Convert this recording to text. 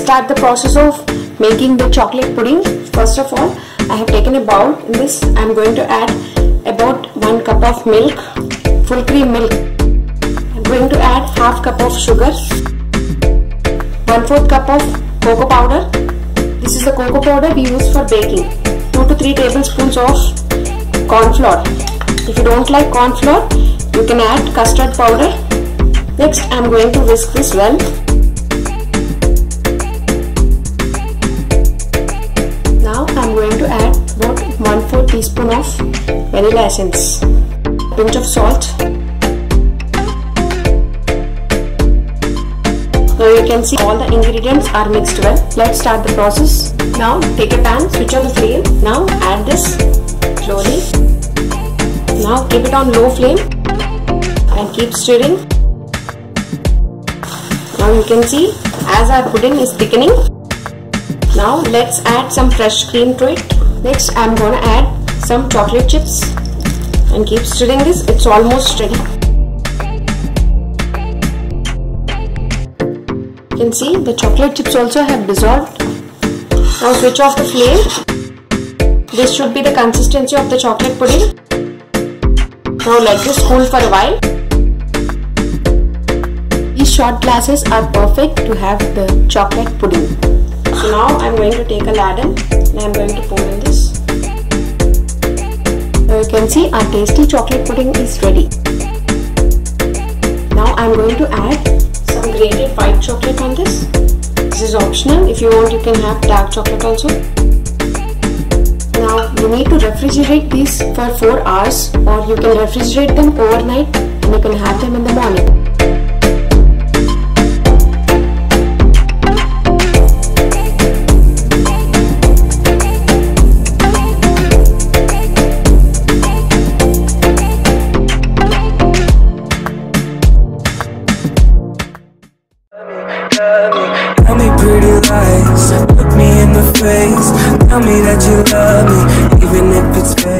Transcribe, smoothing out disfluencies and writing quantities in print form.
start the process of making the chocolate pudding. First of all, I have taken a bowl. In this I am going to add about 1 cup of milk, full cream milk. I am going to add half cup of sugar, 1/4 cup of cocoa powder. This is the cocoa powder we use for baking. 2 to 3 tablespoons of corn flour. If you don't like corn flour, you can add custard powder. Next I am going to whisk this well. Now I am going to add about 1/4 teaspoon of vanilla essence, pinch of salt. Now you can see all the ingredients are mixed well. Let's start the process. Now take a pan, switch on the flame. Now add this slowly. Now keep it on low flame and keep stirring. Now you can see as our pudding is thickening. Now let's add some fresh cream to it. Next I am going to add some chocolate chips and keep stirring this. It's almost ready. You can see the chocolate chips also have dissolved. Now switch off the flame. This should be the consistency of the chocolate pudding. Now let this cool for a while. These short glasses are perfect to have the chocolate pudding. So now I am going to take a ladle and I am going to pour in this. Now you can see our tasty chocolate pudding is ready. Now I am going to add some grated white chocolate on this. This is optional. If you want, you can have dark chocolate also. Now you need to refrigerate these for 4 hours, or you can refrigerate them overnight and you can have them in the morning. Tell me pretty lies, look me in the face. Tell me that you love me, even if it's fake.